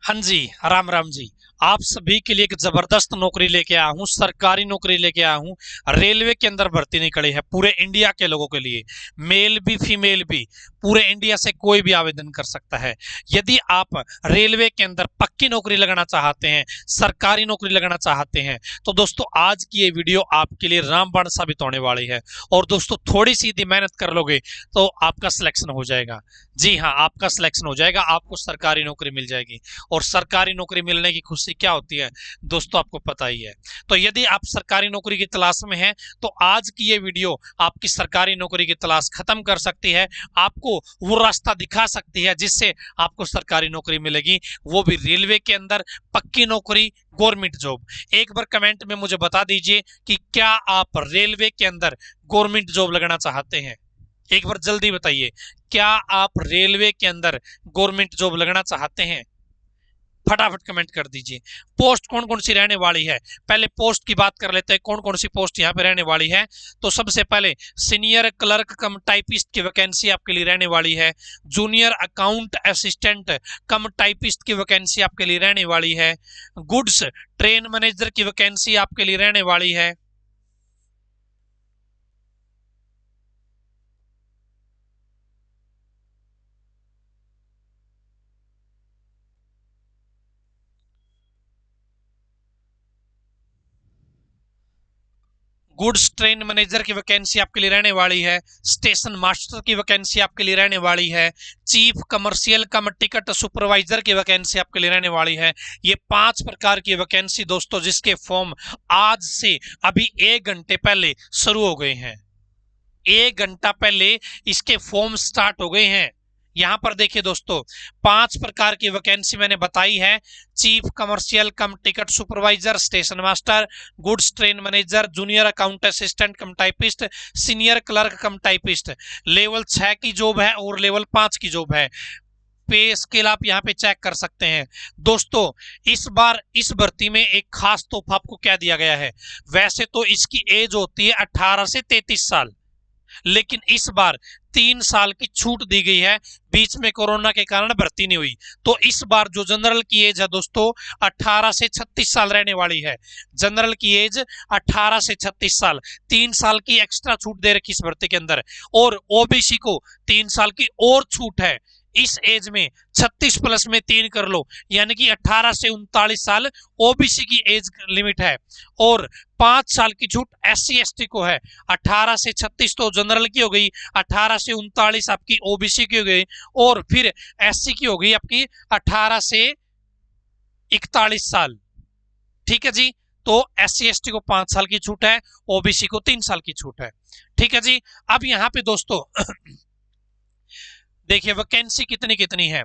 हाँ जी, राम राम जी। आप सभी के लिए एक जबरदस्त नौकरी लेके आया हूँ, सरकारी नौकरी लेके आया हूँ। रेलवे के अंदर भर्ती निकली है पूरे इंडिया के लोगों के लिए, मेल भी फीमेल भी, पूरे इंडिया से कोई भी आवेदन कर सकता है। यदि आप रेलवे के अंदर पक्की नौकरी लगाना चाहते हैं, सरकारी नौकरी लगाना चाहते हैं, तो दोस्तों आज की ये वीडियो आपके लिए रामबाण साबित होने वाली है। और दोस्तों थोड़ी सी यदि मेहनत कर लोगे तो आपका सिलेक्शन हो जाएगा। जी हाँ, आपका सिलेक्शन हो जाएगा, आपको सरकारी नौकरी मिल जाएगी। और सरकारी नौकरी मिलने की खुशी क्या होती है दोस्तों, आपको पता ही है। तो यदि आप सरकारी नौकरी की तलाश में हैं तो आज की ये वीडियो आपकी सरकारी नौकरी की तलाश खत्म कर सकती है, आपको वो रास्ता दिखा सकती है जिससे आपको सरकारी नौकरी मिलेगी, वो भी रेलवे के अंदर पक्की नौकरी, गवर्नमेंट जॉब। एक बार कमेंट में मुझे बता दीजिए कि क्या आप रेलवे के अंदर गवर्नमेंट जॉब लगाना चाहते हैं। एक बार जल्दी बताइए, क्या आप रेलवे के अंदर गवर्नमेंट जॉब लगना चाहते हैं? फटाफट कमेंट कर दीजिए। पोस्ट कौन कौन सी रहने वाली है, पहले पोस्ट की बात कर लेते हैं। कौन कौन सी पोस्ट यहाँ पे रहने वाली है? तो सबसे पहले सीनियर क्लर्क कम टाइपिस्ट की वैकेंसी आपके लिए रहने वाली है। जूनियर अकाउंट असिस्टेंट कम टाइपिस्ट की वैकेंसी आपके लिए रहने वाली है। गुड्स ट्रेन मैनेजर की वैकेंसी आपके लिए रहने वाली है। गुड्स ट्रेन मैनेजर की वैकेंसी आपके लिए रहने वाली है। स्टेशन मास्टर की वैकेंसी आपके लिए रहने वाली है। चीफ कमर्शियल कम टिकट सुपरवाइजर की वैकेंसी आपके लिए रहने वाली है। ये 5 प्रकार की वैकेंसी दोस्तों, जिसके फॉर्म आज से अभी 1 घंटे पहले शुरू हो गए हैं। 1 घंटा पहले इसके फॉर्म स्टार्ट हो गए हैं। यहां पर देखिए दोस्तों, 5 प्रकार की वैकेंसी मैंने बताई है। चीफ कमर्शियल कम ticket supervisor, station master, goods train manager, junior account assistant कम टाइपिस्ट, सीनियर क्लर्क कम टाइपिस्ट। लेवल 6 की जॉब है और लेवल 5 की जॉब है। पे स्केल आप यहाँ पे चेक कर सकते हैं दोस्तों। इस बार इस भर्ती में एक खास तोहफा आपको क्या दिया गया है। वैसे तो इसकी एज होती है 18 से 33 साल, लेकिन इस बार 3 साल की छूट दी गई है। बीच में कोरोना के कारण भर्ती नहीं हुई, तो इस बार जो जनरल की एज है दोस्तों 18 से 36 साल रहने वाली है। जनरल की एज 18 से 36 साल, 3 साल की एक्स्ट्रा छूट दे रखी इस भर्ती के अंदर। और ओबीसी को 3 साल की और छूट है। इस एज में 36 प्लस में 3 कर लो, यानी कि 18 से 39 साल ओबीसी की एज लिमिट है। और 5 साल की छूट SC ST को है। 18 से 36 तो जनरल की हो गई, 18 से 39 आपकी ओबीसी की हो गई, और फिर SC की हो गई आपकी 18 से 41 साल। ठीक है जी। तो SC ST को 5 साल की छूट है, ओबीसी को 3 साल की छूट है। ठीक है जी। अब यहां पे दोस्तों देखिए वैकेंसी कितनी कितनी है।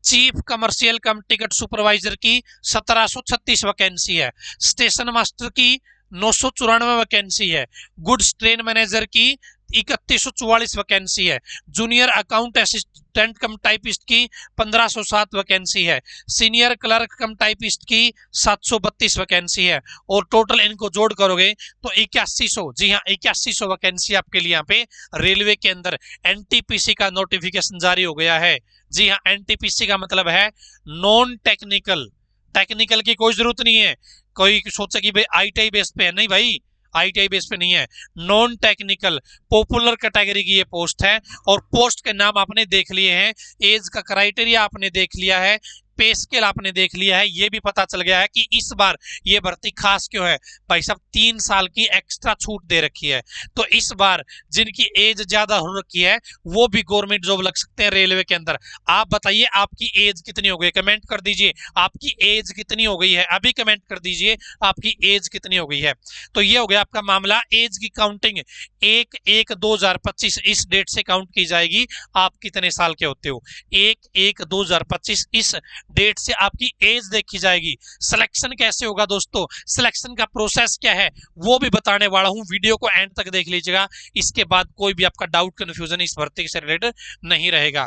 चीफ कमर्शियल कम टिकट सुपरवाइजर की 1736 वैकेंसी है। स्टेशन मास्टर की 994 वैकेंसी है। गुड्स ट्रेन मैनेजर की 3144 वैकेंसी है। जूनियर अकाउंट असिस्टेंट कम टाइपिस्ट की 1507 वैकेंसी है। सीनियर क्लर्क कम टाइपिस्ट की 732 वैकेंसी है। और टोटल इनको जोड़ करोगे तो 8100, जी हाँ 8100 वैकेंसी आपके लिए यहाँ पे रेलवे के अंदर एनटीपीसी का नोटिफिकेशन जारी हो गया है। जी हाँ, एनटीपीसी का मतलब है नॉन टेक्निकल। टेक्निकल की कोई जरूरत नहीं है। कोई सोचे कि भाई आईटीआई बेस पे है, नहीं भाई, आईटीआई बेस पे नहीं है। नॉन टेक्निकल पॉपुलर कैटेगरी की ये पोस्ट है। और पोस्ट के नाम आपने देख लिए हैं, एज का क्राइटेरिया आपने देख लिया है, पे स्केल आपने देख लिया है। ये भी पता चल गया है कि इस बार ये भर्ती खास क्यों है। भाई साहब 3 साल की एक्स्ट्रा छूट दे रखी है, तो इस बार जिनकी एज ज्यादा हो रखी है वो भी गवर्नमेंट जॉब लग सकते हैं रेलवे के अंदर। आप बताइए आपकी एज कितनी हो गई, कमेंट कर दीजिए। आपकी एज कितनी हो गई है, अभी कमेंट कर दीजिए आपकी एज कितनी हो गई है। तो ये हो गया आपका मामला। एज की काउंटिंग 1/1/2025 इस डेट से काउंट की जाएगी। आप कितने साल के होते हो, 1/1/2025 इस डेट से आपकी एज देखी जाएगी। सिलेक्शन कैसे होगा दोस्तों, सिलेक्शन का प्रोसेस क्या है वो भी बताने वाला हूं, वीडियो को एंड तक देख लीजिएगा। इसके बाद कोई भी आपका डाउट कंफ्यूजन इस भर्ती से रिलेटेड नहीं रहेगा।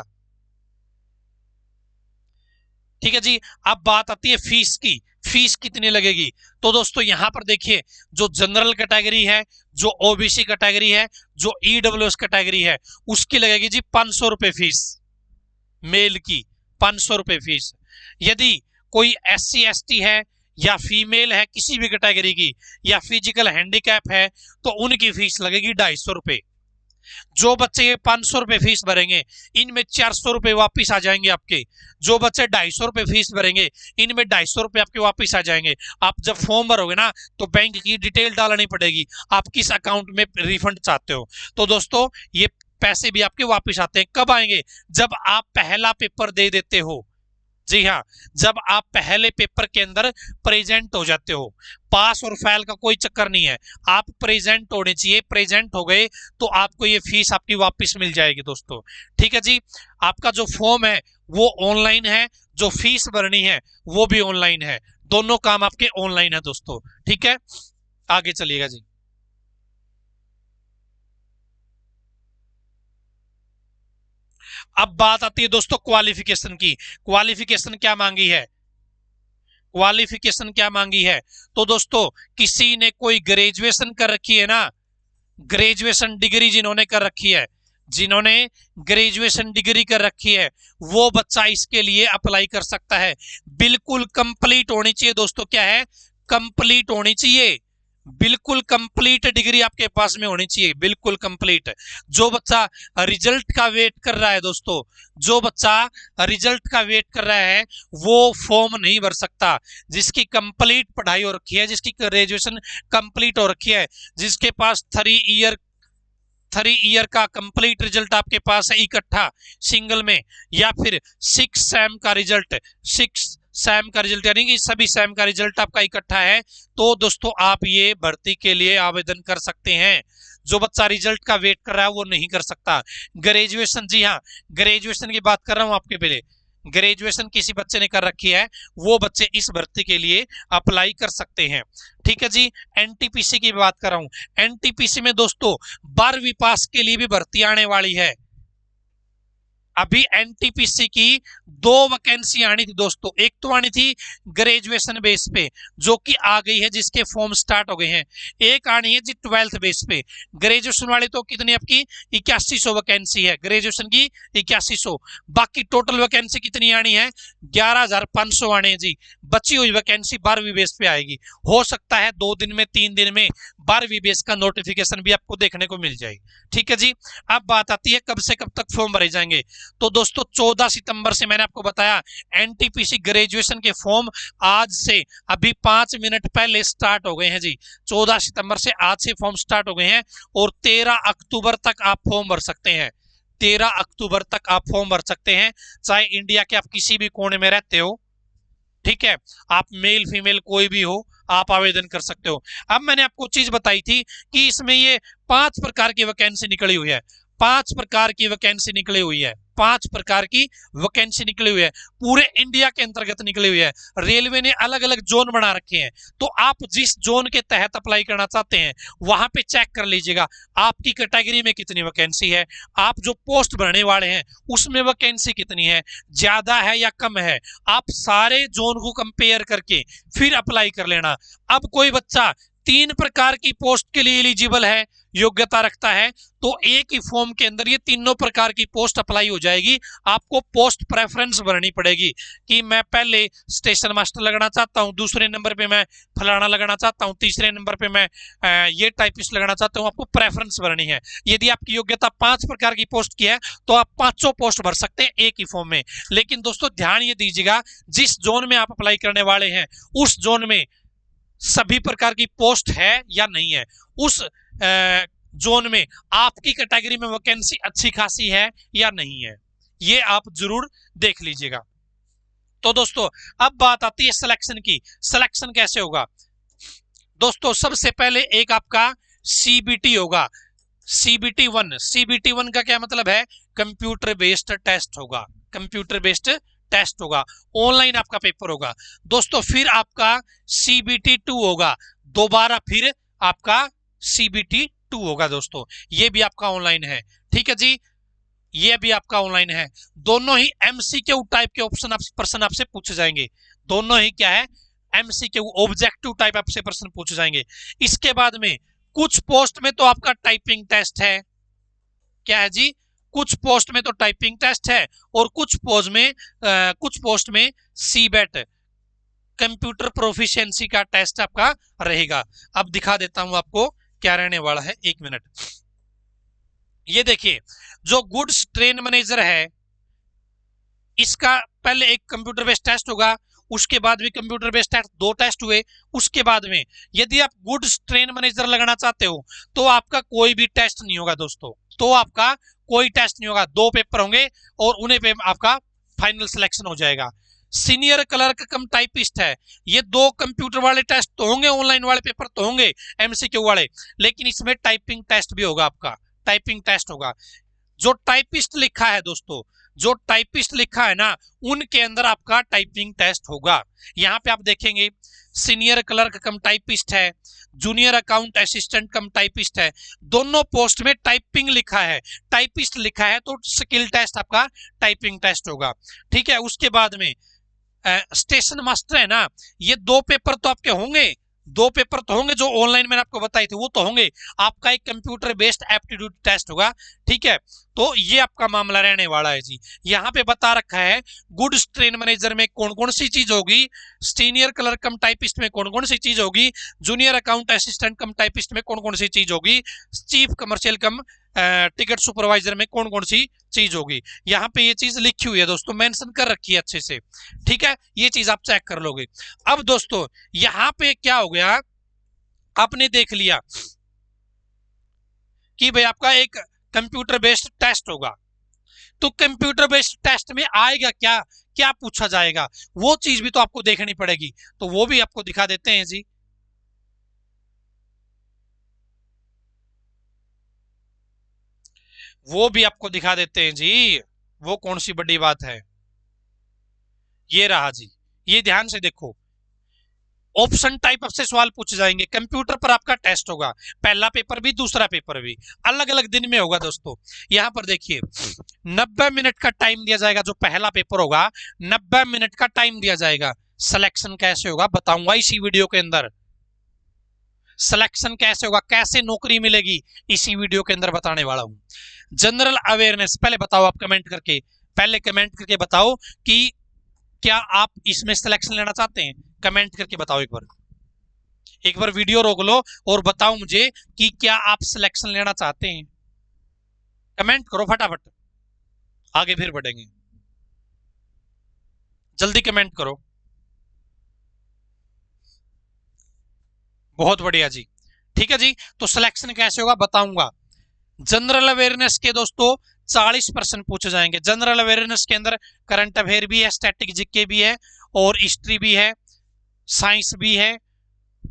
ठीक है जी। अब बात आती है फीस की, फीस कितनी लगेगी। तो दोस्तों यहां पर देखिए, जो जनरल कैटेगरी है, जो ओबीसी कैटेगरी है, जो ईडब्ल्यूएस कैटेगरी है, उसकी लगेगी जी 500 रुपए फीस। मेल की 500 रुपए फीस। यदि कोई SC ST है या फीमेल है किसी भी कैटेगरी की, या फिजिकल हैंडीकैप है, तो उनकी फीस लगेगी 250 रुपए। जो बच्चे ये 500 रुपए फीस भरेंगे, इनमें 400 रुपए वापिस आ जाएंगे आपके। जो बच्चे 250 रुपए फीस भरेंगे, इनमें 250 रुपए आपके वापिस आ जाएंगे। आप जब फॉर्म भरोगे ना, तो बैंक की डिटेल डालनी पड़ेगी, आप किस अकाउंट में रिफंड चाहते हो। तो दोस्तों ये पैसे भी आपके वापिस आते हैं। कब आएंगे? जब आप पहला पेपर दे देते हो। जी हाँ, जब आप पहले पेपर के अंदर प्रेजेंट हो जाते हो। पास और फेल का कोई चक्कर नहीं है, आप प्रेजेंट होने चाहिए। प्रेजेंट हो गए तो आपको ये फीस आपकी वापस मिल जाएगी दोस्तों। ठीक है जी। आपका जो फॉर्म है वो ऑनलाइन है, जो फीस भरनी है वो भी ऑनलाइन है। दोनों काम आपके ऑनलाइन है दोस्तों। ठीक है, आगे चलिएगा जी। अब बात आती है दोस्तों क्वालिफिकेशन की। क्वालिफिकेशन क्या मांगी है? क्वालिफिकेशन क्या मांगी है? तो दोस्तों किसी ने कोई ग्रेजुएशन कर रखी है ना, ग्रेजुएशन डिग्री जिन्होंने कर रखी है, जिन्होंने ग्रेजुएशन डिग्री कर रखी है, वो बच्चा इसके लिए अप्लाई कर सकता है। बिल्कुल कंप्लीट होनी चाहिए दोस्तों। क्या है? कंप्लीट होनी चाहिए। बिल्कुल कंप्लीट डिग्री आपके पास में होनी चाहिए, बिल्कुल कंप्लीट। जो बच्चा रिजल्ट का वेट कर रहा है दोस्तों, जो बच्चा रिजल्ट का वेट कर रहा है वो फॉर्म नहीं भर सकता। जिसकी कंप्लीट पढ़ाई हो रखी है, जिसकी ग्रेजुएशन कंप्लीट हो रखी है, जिसके पास 3 ईयर का कंप्लीट रिजल्ट आपके पास है इकट्ठा सिंगल में, या फिर 6 सैम का रिजल्ट, 6 सैम का रिजल्ट यानी कि सभी सैम का रिजल्ट आपका इकट्ठा है, तो दोस्तों आप ये भर्ती के लिए आवेदन कर सकते हैं। जो बच्चा रिजल्ट का वेट कर रहा है वो नहीं कर सकता। ग्रेजुएशन, जी हाँ, ग्रेजुएशन की बात कर रहा हूं आपके पहले। ग्रेजुएशन किसी बच्चे ने कर रखी है, वो बच्चे इस भर्ती के लिए अप्लाई कर सकते हैं। ठीक है जी। एनटीपीसी की बात कर रहा हूं। एनटीपीसी में दोस्तों 12वीं पास के लिए भी भर्ती आने वाली है। अभी एनटीपीसी की 2 वैकेंसी आनी थी दोस्तों। एक तो आनी थी ग्रेजुएशन बेस पे, जो कि आ गई है, जिसके फॉर्म स्टार्ट हो गए हैं। एक आनी है जी 12th बेस पे। ग्रेजुएशन वाली तो कितनी आपकी 8100 वैकेंसी है, ग्रेजुएशन की 8100। बाकी टोटल वैकेंसी कितनी आनी है? 11500 आने हैं जी। बची हुई वैकेंसी 12वीं बेस पे आएगी। हो सकता है 2 दिन में 3 दिन में 12वीं बेस का नोटिफिकेशन भी आपको देखने को मिल जाएगी। ठीक है जी। अब बात आती है कब से कब तक फॉर्म भरे जाएंगे। तो दोस्तों 14 सितंबर से, मैंने आपको बताया, एनटीपीसी ग्रेजुएशन के फॉर्म आज से अभी 5 मिनट पहले स्टार्ट हो गए हैं जी। 14 सितंबर से आज से फॉर्म स्टार्ट हो गए हैं, और 13 अक्टूबर तक आप फॉर्म भर सकते हैं। 13 अक्टूबर तक आप फॉर्म भर सकते हैं, चाहे इंडिया के आप किसी भी कोने में रहते हो। ठीक है, आप मेल फीमेल कोई भी हो, आप आवेदन कर सकते हो। अब मैंने आपको चीज बताई थी कि इसमें ये 5 प्रकार की वैकेंसी निकली हुई है। 5 प्रकार की वैकेंसी निकली हुई है। 5 प्रकार की वैकेंसी निकली हुई है, पूरे इंडिया के अंतर्गत निकली हुई है। रेलवे ने अलग अलग जोन बना रखे हैं, तो आप जिस जोन के तहत अप्लाई करना चाहते हैं वहां पे चेक कर लीजिएगा आपकी कैटेगरी में कितनी वैकेंसी है, आप जो पोस्ट भरने वाले हैं उसमें वैकेंसी कितनी है, ज्यादा है या कम है। आप सारे जोन को कंपेयर करके फिर अप्लाई कर लेना। अब कोई बच्चा 3 प्रकार की पोस्ट के लिए एलिजिबल है, योग्यता रखता है, तो एक ही फॉर्म के अंदर ये तीनों प्रकार की पोस्ट अप्लाई हो जाएगी। आपको पोस्ट प्रेफरेंस भरनी पड़ेगी कि मैं पहले स्टेशन मास्टर लगाना चाहता हूं, दूसरे नंबर पे मैं फलाना लगाना चाहता हूं, तीसरे नंबर पे मैं ये टाइपिस्ट लगाना चाहता हूं। आपको प्रेफरेंस भरनी है। यदि आपकी योग्यता 5 प्रकार की पोस्ट की है तो आप 5 पोस्ट भर सकते हैं एक ही फॉर्म में। लेकिन दोस्तों ध्यान ये दीजिएगा, जिस जोन में आप अप्लाई करने वाले हैं उस जोन में सभी प्रकार की पोस्ट है या नहीं है, उस जोन में आपकी कैटेगरी में वैकेंसी अच्छी खासी है या नहीं है, ये आप जरूर देख लीजिएगा। तो दोस्तों अब बात आती है सिलेक्शन की। सिलेक्शन कैसे होगा दोस्तों? सबसे पहले एक आपका सीबीटी होगा, CBT 1। CBT 1 का क्या मतलब है? कंप्यूटर बेस्ड टेस्ट होगा, कंप्यूटर बेस्ड टेस्ट होगा, ऑनलाइन आपका पेपर होगा दोस्तों। फिर आपका CBT 2 होगा, दोबारा फिर आपका CBT 2 होगा दोस्तों, ये भी आपका ऑनलाइन है। ठीक है जी, ये भी आपका ऑनलाइन है। दोनों ही MCQ टाइप के ऑप्शन प्रश्न आपसे पूछे जाएंगे। दोनों ही क्या है? MCQ ऑब्जेक्टिव टाइप आपसे प्रश्न पूछे जाएंगे। इसके बाद में कुछ पोस्ट में तो आपका टाइपिंग टेस्ट है। क्या है जी? कुछ पोस्ट में तो टाइपिंग टेस्ट है, और कुछ पोस्ट में सीबेट कंप्यूटर प्रोफिशिएंसी का टेस्ट आपका रहेगा। अब दिखा देता हूं आपको क्या रहने वाला है, 1 मिनट। ये देखिए, जो गुड्स ट्रेन मैनेजर है, इसका पहले एक कंप्यूटर बेस्ड टेस्ट होगा, उसके बाद भी कंप्यूटर बेस्ड टेस्ट, 2 टेस्ट हुए। उसके बाद में यदि आप गुड्स ट्रेन मैनेजर लगाना चाहते हो तो आपका कोई भी टेस्ट नहीं होगा दोस्तों, तो आपका कोई टेस्ट नहीं होगा, 2 पेपर होंगे और उन्हें पे आपका फाइनल सिलेक्शन हो जाएगा। सीनियर क्लर्क कम टाइपिस्ट है, ये 2 कंप्यूटर वाले टेस्ट तो होंगे, ऑनलाइन वाले पेपर तो होंगे एमसीक्यू वाले, लेकिन इसमें टाइपिंग टेस्ट भी होगा, आपका टाइपिंग टेस्ट होगा। जो टाइपिस्ट लिखा है दोस्तों, जो टाइपिस्ट लिखा है ना, उनके अंदर आपका टाइपिंग टेस्ट होगा। यहां पे आप देखेंगे सीनियर क्लर्क कम टाइपिस्ट है, जूनियर अकाउंट असिस्टेंट कम टाइपिस्ट है, दोनों पोस्ट में टाइपिंग लिखा है, टाइपिस्ट लिखा है, तो स्किल टेस्ट आपका टाइपिंग टेस्ट होगा। ठीक है, उसके बाद में स्टेशन मास्टर है ना, ये 2 पेपर तो आपके होंगे, 2 पेपर तो होंगे, जो ऑनलाइन मैंने आपको बताई थी वो तो होंगे। आपका एक कंप्यूटर बेस्ड एप्टीट्यूड टेस्ट होगा। ठीक है, तो ये आपका मामला रहने वाला है जी। यहाँ पे बता रखा है गुड्स ट्रेन मैनेजर में कौन कौन सी चीज होगी, सीनियर क्लर्क कम टाइपिस्ट में कौन कौन सी चीज होगी, जूनियर अकाउंट असिस्टेंट कम टाइपिस्ट में कौन कौन सी चीज होगी, चीफ कमर्शियल कम टिकट सुपरवाइजर में कौन कौन सी चीज होगी। यहाँ पे ये चीज लिखी हुई है दोस्तों, मेंशन कर रखी है अच्छे से। ठीक है, ये चीज आप चेक कर लोगे। अब दोस्तों यहाँ पे क्या हो गया, आपने देख लिया कि भाई आपका एक कंप्यूटर बेस्ड टेस्ट होगा, तो कंप्यूटर बेस्ड टेस्ट में आएगा क्या, क्या पूछा जाएगा, वो चीज भी तो आपको देखनी पड़ेगी, तो वो भी आपको दिखा देते हैं जी। वो भी आपको दिखा देते हैं जी, वो कौन सी बड़ी बात है। ये रहा जी, ये ध्यान से देखो, ऑप्शन टाइप से सवाल पूछे जाएंगे, कंप्यूटर पर आपका टेस्ट होगा, पहला पेपर भी दूसरा पेपर भी अलग अलग दिन में होगा दोस्तों। यहां पर देखिए 90 मिनट का टाइम दिया जाएगा, जो पहला पेपर होगा 90 मिनट का टाइम दिया जाएगा। सिलेक्शन कैसे होगा बताऊंगा इसी वीडियो के अंदर, सिलेक्शन कैसे होगा, कैसे नौकरी मिलेगी, इसी वीडियो के अंदर बताने वाला हूं। जनरल अवेयरनेस पहले बताओ आप कमेंट करके, पहले कमेंट करके बताओ कि क्या आप इसमें सिलेक्शन लेना चाहते हैं, कमेंट करके बताओ। एक बार वीडियो रोक लो और बताओ मुझे कि क्या आप सिलेक्शन लेना चाहते हैं, कमेंट करो फटाफट, आगे फिर बढ़ेंगे, जल्दी कमेंट करो। बहुत बढ़िया जी, ठीक है जी। तो सिलेक्शन कैसे होगा बताऊंगा। जनरल अवेयरनेस के दोस्तों 40% पूछे जाएंगे। जनरल अवेयरनेस के अंदर करंट अफेयर भी है, स्टैटिक जीके भी है, और हिस्ट्री भी है, साइंस भी है।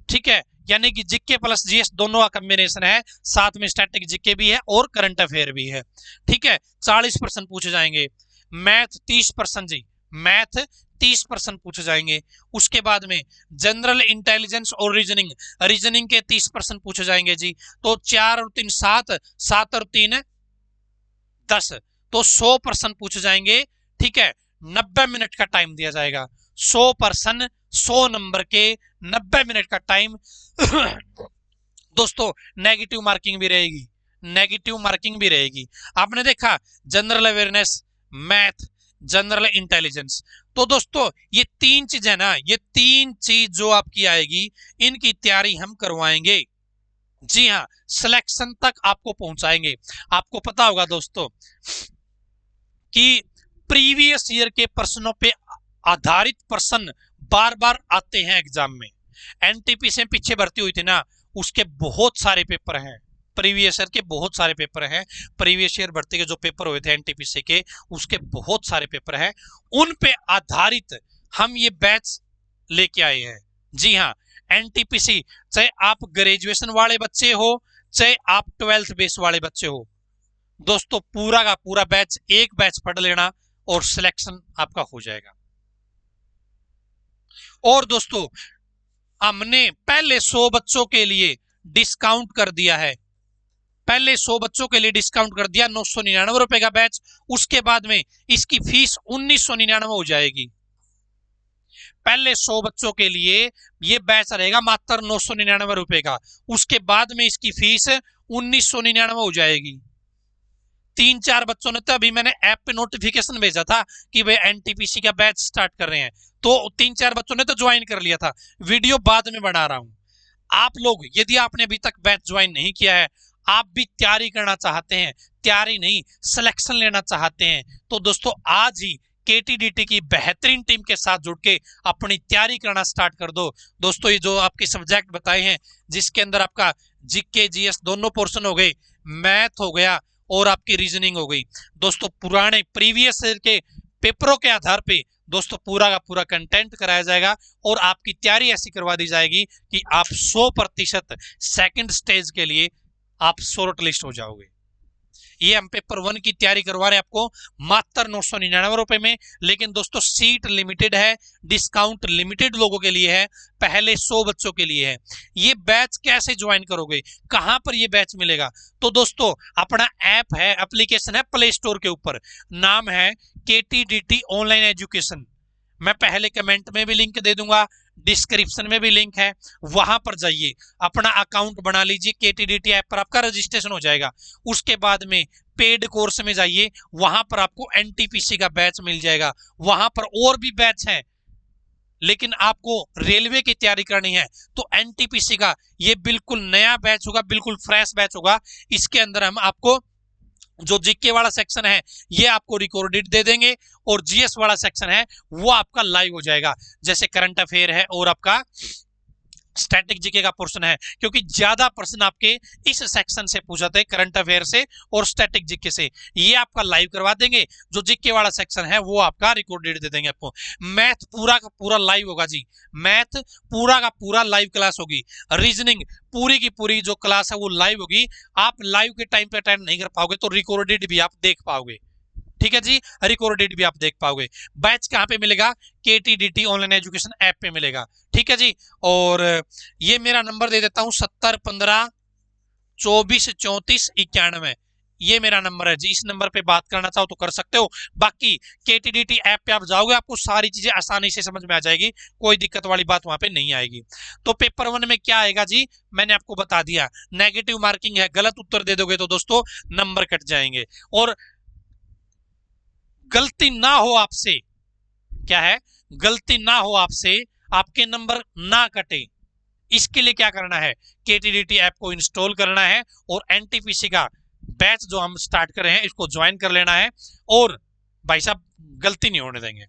ठीक है, यानी कि जीके प्लस जीएस दोनों का कॉम्बिनेशन है, साथ में स्टैटिक जीके भी है और करंट अफेयर भी है। ठीक है, 40% पूछे जाएंगे। मैथ 30% जी, मैथ 30% पूछे जाएंगे। उसके बाद में जनरल इंटेलिजेंस और रीजनिंग, रीजनिंग के 30% पूछे जाएंगे जी। तो 4 और 3 7, 7 और 3 10, तो 100% पूछे जाएंगे। ठीक है, 90 मिनट का टाइम दिया जाएगा, 100%, 100 नंबर के 90 मिनट का टाइम। दोस्तों नेगेटिव मार्किंग भी रहेगी, नेगेटिव मार्किंग भी रहेगी। आपने देखा general awareness, math, general intelligence, तो दोस्तों ये 3 चीज है ना, ये 3 चीज जो आपकी आएगी, इनकी तैयारी हम करवाएंगे। जी हाँ, सिलेक्शन तक आपको पहुंचाएंगे। आपको पता होगा दोस्तों कि प्रीवियस ईयर के प्रश्नों पे आधारित प्रश्न बार बार आते हैं एग्जाम में। एनटीपी से पीछे भर्ती हुई थी ना, उसके बहुत सारे पेपर हैं, प्रीवियस ईयर के बहुत सारे पेपर हैं। प्रीवियस ईयर भर्ती के जो पेपर हुए थे एनटीपीसी के, उसके बहुत सारे पेपर हैं, उन पे आधारित हम ये बैच लेके आए हैं। जी हाँ, एनटीपीसी, चाहे आप ग्रेजुएशन वाले बच्चे हो, चाहे आप 12th बेस वाले बच्चे हो, दोस्तों पूरा का पूरा बैच, एक बैच पढ़ लेना और सिलेक्शन आपका हो जाएगा। और दोस्तों हमने पहले 100 बच्चों के लिए डिस्काउंट कर दिया है, पहले 100 बच्चों के लिए डिस्काउंट कर दिया, 999 रुपए का बैच। उसके बाद में इसकी फीस 1999 हो जाएगी। पहले 100 बच्चों के लिए ये बैच रहेगा मात्र 999 रुपए का, उसके बाद में इसकी फीस 1999 हो जाएगी। 3-4 बच्चों ने तो अभी मैंने ऐप पे नोटिफिकेशन भेजा था कि भाई एनटीपीसी का बैच स्टार्ट कर रहे हैं, तो 3-4 बच्चों ने तो ज्वाइन कर लिया था। वीडियो बाद में बना रहा हूं। आप लोग यदि आपने अभी तक बैच ज्वाइन नहीं किया है, आप भी तैयारी करना चाहते हैं, तैयारी नहीं सिलेक्शन लेना चाहते हैं, तो दोस्तों आज ही केटीडीटी की बेहतरीन टीम के साथ जुड़ के अपनी तैयारी करना स्टार्ट कर दो। दोस्तों ये जो आपके सब्जेक्ट बताए हैं, जिसके अंदर आपका जीके जीएस दोनों पोर्शन हो गए, मैथ हो गया और आपकी रीजनिंग हो गई, दोस्तों पुराने प्रीवियस ईयर के पेपरों के आधार पे दोस्तों पूरा का पूरा कंटेंट कराया जाएगा और आपकी तैयारी ऐसी करवा दी जाएगी कि आप 100% सेकंड स्टेज के लिए आप शॉर्ट लिस्ट हो जाओगे। ये हम पेपर 1 की तैयारी करवा रहे हैं आपको मात्र 999 रुपए में, लेकिन दोस्तों सीट लिमिटेड है, डिस्काउंट लिमिटेड लोगों के लिए है, पहले 100 बच्चों के लिए है। ये बैच कैसे ज्वाइन करोगे, कहां पर ये बैच मिलेगा? तो दोस्तों अपना ऐप है, एप्लीकेशन है प्ले स्टोर के ऊपर, नाम है केटीडीटी ऑनलाइन एजुकेशन। मैं पहले कमेंट में भी लिंक दे दूंगा, डिस्क्रिप्शन में भी लिंक है, वहां पर जाइए, अपना अकाउंट बना लीजिए, केटीडीटी ऐप पर आपका रजिस्ट्रेशन हो जाएगा। उसके बाद में पेड कोर्स में जाइए, वहां पर आपको एनटीपीसी का बैच मिल जाएगा। वहां पर और भी बैच हैं, लेकिन आपको रेलवे की तैयारी करनी है तो एनटीपीसी का ये बिल्कुल नया बैच होगा, बिल्कुल फ्रेश बैच होगा। इसके अंदर हम आपको जो जीके वाला सेक्शन है ये आपको रिकॉर्डेड दे देंगे और जीएस वाला सेक्शन है वो आपका लाइव हो जाएगा, जैसे करंट अफेयर है और आपका स्टैटिक जीके का पोर्शन है, क्योंकि ज्यादा प्रश्न आपके इस सेक्शन से पूछाते हैं, करंट अफेयर से और स्टैटिक जीके से। ये आपका लाइव करवा देंगे, जो जीके वाला सेक्शन है वो आपका रिकॉर्डेड दे देंगे आपको। मैथ पूरा का पूरा लाइव होगा जी, मैथ पूरा का पूरा लाइव क्लास होगी। रीजनिंग पूरी की पूरी जो क्लास है वो लाइव होगी। आप लाइव के टाइम पे अटेंड नहीं कर पाओगे तो रिकॉर्डेड भी आप देख पाओगे, ठीक है जी, रिकॉर्डेड भी आप देख पाओगे। बैच कहां पे मिलेगा? केटीडीटी ऑनलाइन एजुकेशन ऐप पे मिलेगा, ठीक है जी। और ये मेरा नंबर दे देता हूं 7015243491, ये मेरा नंबर है जी। इस नंबर पे बात करना चाहो तो कर सकते हो। बाकी केटीडीटी ऐप पे आप जाओगे, आपको सारी चीजें आसानी से समझ में आ जाएगी, कोई दिक्कत वाली बात वहां पे नहीं आएगी। तो पेपर 1 में क्या आएगा जी, मैंने आपको बता दिया, नेगेटिव मार्किंग है, गलत उत्तर दे दोगे तो दोस्तों नंबर कट जाएंगे। और गलती ना हो आपसे, क्या है, गलती ना हो आपसे, आपके नंबर ना कटे, इसके लिए क्या करना है? केटीडीटी ऐप को इंस्टॉल करना है और एनटीपीसी का बैच जो हम स्टार्ट कर रहे हैं इसको ज्वाइन कर लेना है। और भाई साहब गलती नहीं होने देंगे,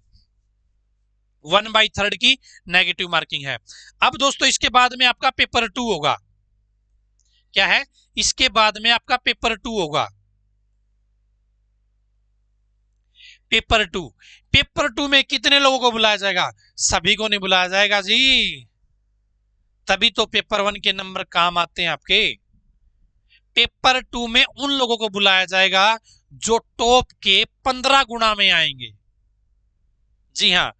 1/3 की नेगेटिव मार्किंग है। अब दोस्तों इसके बाद में आपका पेपर 2 होगा, क्या है, इसके बाद में आपका पेपर 2 होगा। पेपर 2, पेपर 2 में कितने लोगों को बुलाया जाएगा? सभी को नहीं बुलाया जाएगा जी, तभी तो पेपर 1 के नंबर काम आते हैं आपके। पेपर 2 में उन लोगों को बुलाया जाएगा जो टॉप के 15 गुना में आएंगे। जी हां,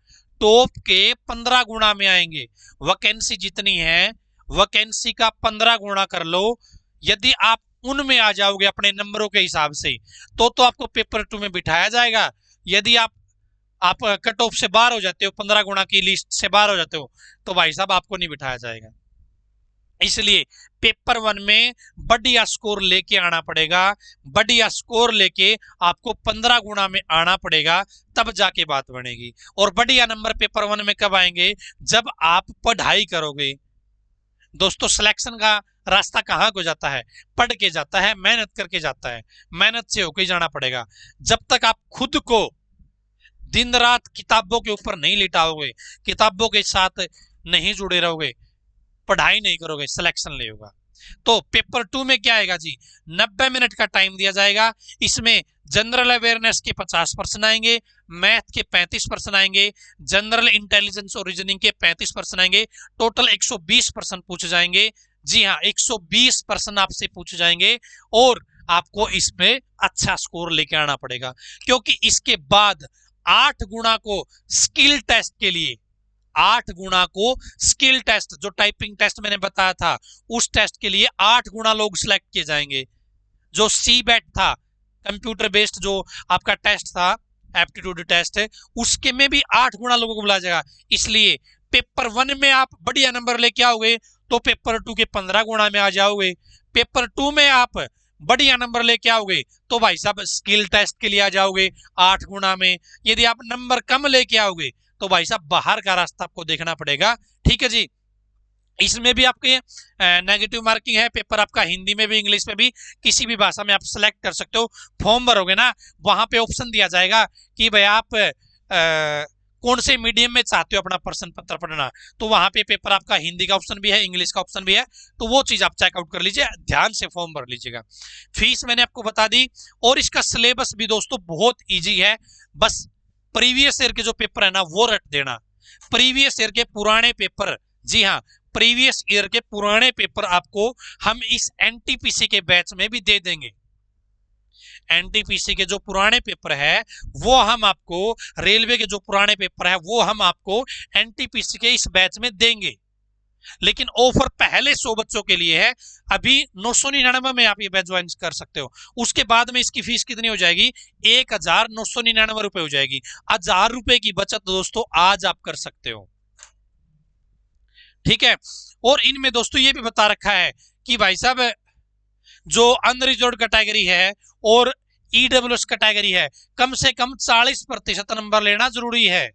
टॉप के 15 गुना में आएंगे। वैकेंसी जितनी है, वैकेंसी का 15 गुना कर लो। यदि आप उनमें आ जाओगे अपने नंबरों के हिसाब से तो आपको पेपर 2 में बिठाया जाएगा। यदि आप कट ऑफ से बाहर हो जाते हो, 15 गुना की लिस्ट से बाहर हो जाते हो, तो भाई साहब आपको नहीं बिठाया जाएगा। इसलिए पेपर 1 में बढ़िया स्कोर लेके आना पड़ेगा, बढ़िया स्कोर लेके आपको 15 गुना में आना पड़ेगा, तब जाके बात बनेगी। और बढ़िया नंबर पेपर 1 में कब आएंगे? जब आप पढ़ाई करोगे। दोस्तों सिलेक्शन का रास्ता कहां को जाता है? पढ़ के जाता है, मेहनत करके जाता है, मेहनत से होके जाना पड़ेगा। जब तक आप खुद को दिन रात किताबों के ऊपर नहीं लिटाओगे, किताबों के साथ नहीं जुड़े रहोगे, पढ़ाई नहीं करोगे, सिलेक्शन नहीं होगा। तो पेपर 2 में क्या आएगा जी, 90 मिनट का टाइम दिया जाएगा। इसमें जनरल अवेयरनेस के 50% आएंगे, मैथ के 35% आएंगे, जनरल इंटेलिजेंस और रीजनिंग के 35% आएंगे। टोटल 120% पूछे जाएंगे। जी हाँ, 120% आपसे पूछे जाएंगे और आपको इसमें अच्छा स्कोर लेके आना पड़ेगा, क्योंकि इसके बाद 8 गुना को स्किल टेस्ट के लिए, 8 गुना को स्किल टेस्ट, जो टाइपिंग टेस्ट मैंने बताया था, उस टेस्ट के लिए 8 गुना लोग सिलेक्ट किए जाएंगे। जो सीबैट था, कंप्यूटर बेस्ड जो आपका टेस्ट था, एप्टीट्यूड टेस्ट है, उसके में भी 8 गुना लोगों को बुलाया जाएगा। इसलिए पेपर 1 में आप बढ़िया नंबर लेके आओगे तो पेपर 2 के 15 गुना में आ जाओगे। पेपर 2 में आप बढ़िया नंबर लेके आओगे तो भाई साहब स्किल टेस्ट के लिए आ जाओगे 8 गुना में। यदि आप नंबर कम लेके आओगे तो भाई साहब बाहर का रास्ता आपको देखना पड़ेगा। ठीक है जी। इसमें भी आपके नेगेटिव मार्किंग है, पेपर आपका हिंदी में भी इंग्लिश में भी किसी भी भाषा में आप सिलेक्ट कर सकते हो। फॉर्म भरोगे ना, वहां पे ऑप्शन दिया जाएगा कि भाई आप कौन से मीडियम में चाहते हो अपना प्रश्न पत्र पढ़ना, तो वहां पे पेपर आपका हिंदी का ऑप्शन भी है, इंग्लिश का ऑप्शन भी है, तो वो चीज आप चेकआउट कर लीजिए, ध्यान से फॉर्म भर लीजिएगा। फीस मैंने आपको बता दी, और इसका सिलेबस भी दोस्तों बहुत ईजी है। बस प्रीवियस ईयर के जो पेपर है ना वो रट देना, प्रीवियस ईयर के पुराने पेपर, जी हाँ प्रीवियस ईयर के पुराने पेपर आपको हम इस एनटीपीसी के बैच में भी दे देंगे। एनटीपीसी के जो पुराने पेपर है वो हम आपको, रेलवे के जो पुराने पेपर है वो हम आपको एनटीपीसी के इस बैच में देंगे। लेकिन ऑफर पहले 100 बच्चों के लिए है, अभी 999 में आप ये बैच ज्वाइन कर सकते हो। उसके बाद में इसकी फीस कितनी हो जाएगी, 1999 रुपए हो जाएगी। 1000 रुपए की बचत दोस्तों आज आप कर सकते हो। ठीक है। और इनमें दोस्तों ये भी बता रखा है कि भाई साहब जो अनरिजर्व कैटेगरी है और ईडब्ल्यूएस कैटेगरी है, कम से कम 40% नंबर लेना जरूरी है।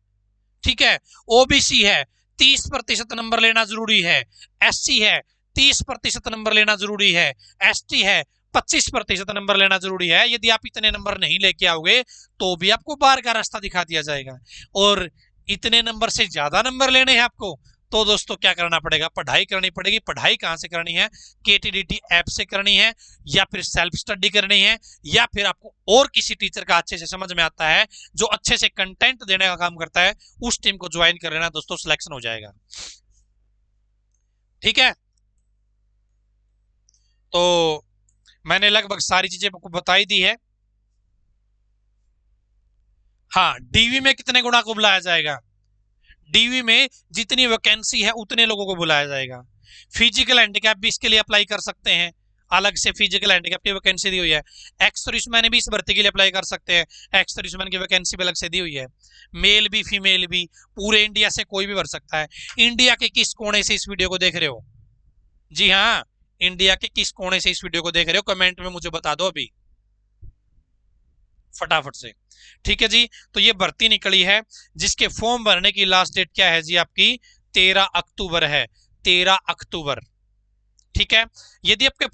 ठीक है। ओबीसी है 30% नंबर लेना जरूरी है, एससी है 30% नंबर लेना जरूरी है, एसटी है 25% नंबर लेना जरूरी है। यदि आप इतने नंबर नहीं लेके आओगे तो भी आपको बाहर का रास्ता दिखा दिया जाएगा। और इतने नंबर से ज्यादा नंबर लेने हैं आपको तो दोस्तों क्या करना पड़ेगा, पढ़ाई करनी पड़ेगी। पढ़ाई कहां से करनी है, केटीडीटी ऐप से करनी है, या फिर सेल्फ स्टडी करनी है, या फिर आपको और किसी टीचर का अच्छे से समझ में आता है जो अच्छे से कंटेंट देने का काम करता है, उस टीम को ज्वाइन कर लेना दोस्तों, सिलेक्शन हो जाएगा। ठीक है। तो मैंने लगभग सारी चीजें आपको बताई दी है। हाँ, डीवी में कितने गुणा को बुलाया जाएगा, डीवी में जितनी वैकेंसी है उतने लोगों को बुलाया जाएगा। फिजिकल हैंडीकैप भी इसके लिए अप्लाई कर सकते हैं, अलग से फिजिकल हैंडीकैप की वैकेंसी दी हुई है। एक्स सर्विसमैन भी इस भर्ती के लिए अप्लाई कर सकते हैं, एक्स सर्विसमैन की वैकेंसी भी अलग से दी हुई है। मेल भी फीमेल भी, पूरे इंडिया से कोई भी भर सकता है। इंडिया के किस कोने से इस वीडियो को देख रहे हो, जी हाँ इंडिया के किस कोने से इस वीडियो को देख रहे हो, कमेंट में मुझे बता दो अभी फटाफट से। ठीक है जी। तो ये भर्ती निकली है जिसके फॉर्म भरने की लास्ट डेट क्या है जी, आपकी 13 अक्टूबर है, 13 अक्टूबर। ठीक है। यदि आपके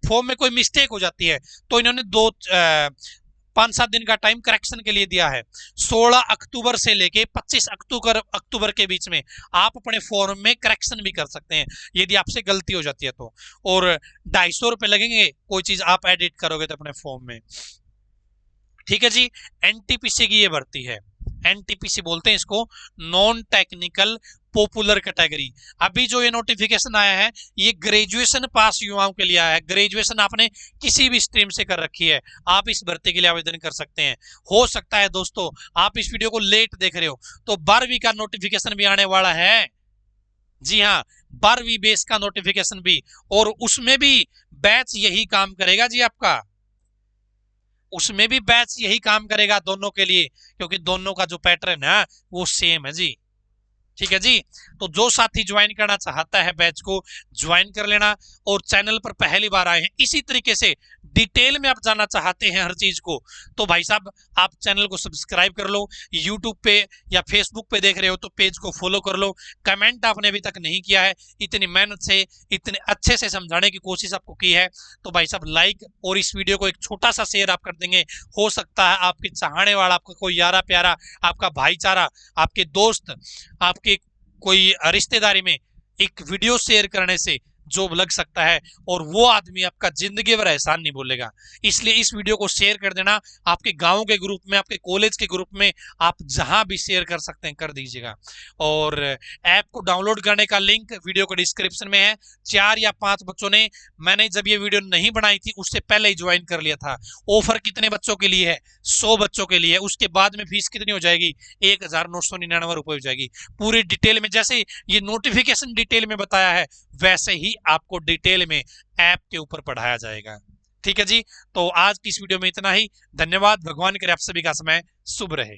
फॉर्म में कोई मिस्टेक हो जाती है तो इन्होंने 5-7 दिन का टाइम करेक्शन के लिए दिया है। 16 अक्टूबर से लेके 25 अक्टूबर के बीच में आप अपने फॉर्म में करेक्शन भी कर सकते हैं यदि आपसे गलती हो जाती है तो। और 250 रुपए लगेंगे कोई चीज आप एडिट करोगे तो अपने फॉर्म में। ठीक है जी। एनटीपीसी की ये भर्ती है, एनटीपीसी बोलते हैं इसको, नॉन टेक्निकल पॉपुलर कैटेगरी। अभी जो ये नोटिफिकेशन आया है ये ग्रेजुएशन पास युवाओं के लिए आया है। ग्रेजुएशन आपने किसी भी स्ट्रीम से कर रखी है, आप इस भर्ती के लिए आवेदन कर सकते हैं। हो सकता है दोस्तों आप इस वीडियो को लेट देख रहे हो तो 12वीं का नोटिफिकेशन भी आने वाला है, जी हाँ 12वीं बेस का नोटिफिकेशन भी, और उसमें भी बैच यही काम करेगा जी आपका, उसमें भी बैच यही काम करेगा दोनों के लिए, क्योंकि दोनों का जो पैटर्न है वो सेम है जी। ठीक है जी। तो जो साथी ज्वाइन करना चाहता है बैच को ज्वाइन कर लेना, और चैनल पर पहली बार आए हैं इसी तरीके से डिटेल में आप जानना चाहते हैं हर चीज को, तो भाई साहब आप चैनल को सब्सक्राइब कर लो। यूट्यूब पे या फेसबुक पे देख रहे हो तो पेज को फॉलो कर लो। कमेंट आपने अभी तक नहीं किया है, इतनी मेहनत से इतने अच्छे से समझाने की कोशिश आपको की है, तो भाई साहब लाइक और इस वीडियो को एक छोटा सा शेयर आप कर देंगे। हो सकता है आपके चाहने वाला, आपका कोई यारा प्यारा, आपका भाईचारा, आपके दोस्त, आपके कोई रिश्तेदारी में एक वीडियो शेयर करने से जॉब लग सकता है, और वो आदमी आपका जिंदगी भर एहसान नहीं भूलेगा। इसलिए इस वीडियो को शेयर कर देना, आपके गांव के ग्रुप में, आपके कॉलेज के ग्रुप में, आप जहां भी शेयर कर सकते हैं कर दीजिएगा। और ऐप को डाउनलोड करने का लिंक वीडियो को डिस्क्रिप्शन में है। 4 या 5 बच्चों ने, मैंने जब ये वीडियो नहीं बनाई थी उससे पहले ही ज्वाइन कर लिया था। ऑफर कितने बच्चों के लिए है, 100 बच्चों के लिए। उसके बाद में फीस कितनी हो जाएगी, 1999 रुपए हो जाएगी। पूरी डिटेल में, जैसे ये नोटिफिकेशन डिटेल में बताया है वैसे ही आपको डिटेल में ऐप के ऊपर पढ़ाया जाएगा। ठीक है जी। तो आज की इस वीडियो में इतना ही, धन्यवाद। भगवान करे आप सभी का समय शुभ रहे।